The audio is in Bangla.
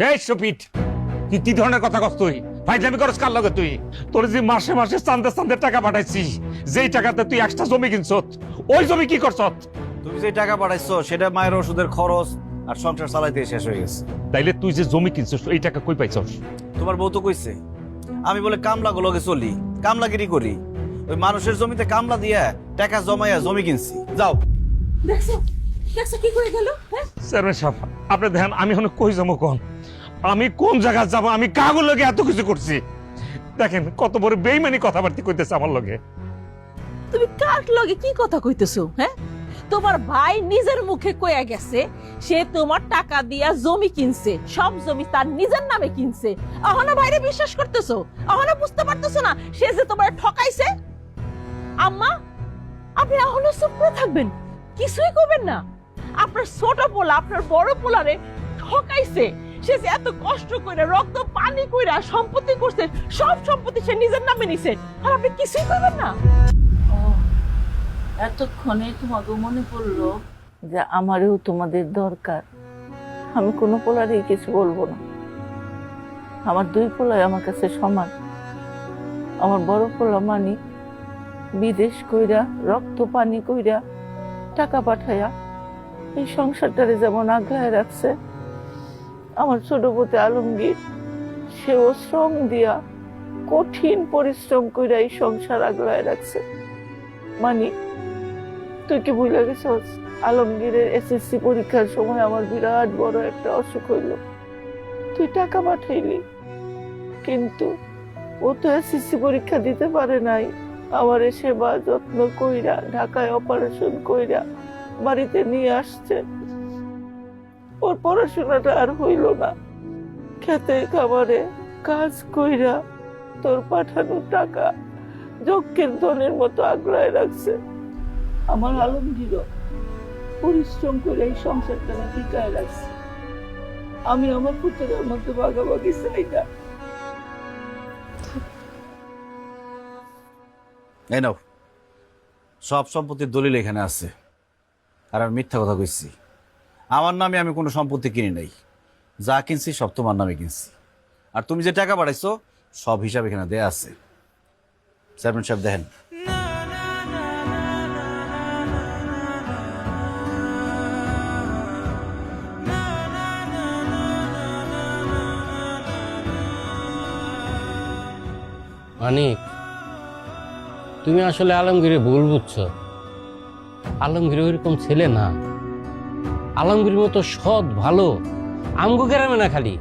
এই শফিট, তুই কি ধরনের কথা কস? তুই ফাইজলামি করস কার লগে? তুই তোর যে মাসে মাসে চান্দে টাকা পাঠাইছিস, যেই টাকাতে তুই একটা জমি কিনছত, ওই জমি কি করছত? তুমি যে টাকা পাঠাইছো সেটা মায়ের ওষুধের খরচ আর সংসার চালাইতে শেষ হয়ে গেছে। তাইলে তুই যে জমি কিনছস এই টাকা কই পাইছস? তোমার বউ তো কইছে আমি বলে কামলা গুলোকে চলি, কামলাগিরি করি, ওই মানুষের জমিতে কামলা দিয়া টাকা জমাইয়া জমি কিনছি। যাও। দেখছো দেখছো কি করে গেল? হ্যাঁ চেয়ারম্যান সাহেব, আপনি দেখেন আমি এখন কই যাবো? কোন আমি কোন জায়গায় যাবো? আমি কাগজ লগে এত কিছু করছি, দেখেন কত বড় বেইমানি কথাবার্তা কইতেছে আমার লগে। তুমি কার লগে কি কথা কইতেছো? হ্যাঁ তোমার ভাই নিজের মুখে কইয়া গেছে সে তোমার টাকা দিয়া জমি কিনছে, সব জমি তার নিজের নামে কিনছে। এখনো বাইরে বিশ্বাস করতেছো? এখনো বুঝতে পারতেছো না সে যে তোমার ঠকাইছে? আম্মা, আপনি এখনো চুপ করে থাকবেন, কিছুই করবেন না? আপনার ছোট পোলা আপনার বড় পোলারে ঠকাইছে, সে যে এত কষ্ট করে রক্ত পানি কইরা সম্পত্তি করছে, সব সম্পত্তি সে নিজের নামে নিছে, আর আপনি কিছুই করবেন না? এতক্ষণে তোমাকে মনে পড়লো যে আমারও তোমাদের দরকার। আমি কোনো পোলারই কিছু বলবো না, আমার দুই পোলাই আমার কাছে সমান। আমার বড় পোলা মানিক বিদেশ কইরা রক্ত পানি কইরা টাকা পাঠাইয়া এই সংসারটারে যেমন আগলায় রাখছে, আমার ছোট পুতে আলমগীর সেও শ্রম দিয়া কঠিন পরিশ্রম কইরা এই সংসার আগলায় রাখছে। মানিক, তুই কি ভুলে গেছস আলমগীরের এসএসসি পরীক্ষার সময় আমার বিরাট বড় একটা অসুখ হইল, তুই টাকা পাঠাইলি, কিন্তু ও তো এসএসসি পরীক্ষা দিতে পারে নাই। আমার সেবা যত্ন কইরা ঢাকায় অপারেশন কইরা বাড়িতে নিয়ে আসছে। ওর পড়াশোনাটা আর হইল না, খেতে খাবারে কাজ কইরা তোর পাঠানো টাকা যজ্ঞের ধনের মতো আগলায় রাখছে। আমার আলমগীর পরিশ্রম করে এই সংসারটা টিকায় রাখছে। আমি আমার পুত্রের মধ্যে ভাগাভাগি চাই না। এই নাও, সব সম্পত্তির দলিল এখানে আছে। আর আমি মিথ্যা কথা কইছি? আমার নামে আমি কোনো সম্পত্তি কিনি নাই, যা কিনছি সব তোমার নামে কিনছি। আর তুমি যে টাকা পাঠাইছো সব হিসাব এখানে দেয়া আছে। চেয়ারম্যান সাহেব দেখেন। মানিক, তুমি আসলে আলমগীরে ভুল বুঝছো। আলমগীর ওইরকম ছেলে না। আলমগীর মতো সৎ ভালো আমগো গ্রামে না খালি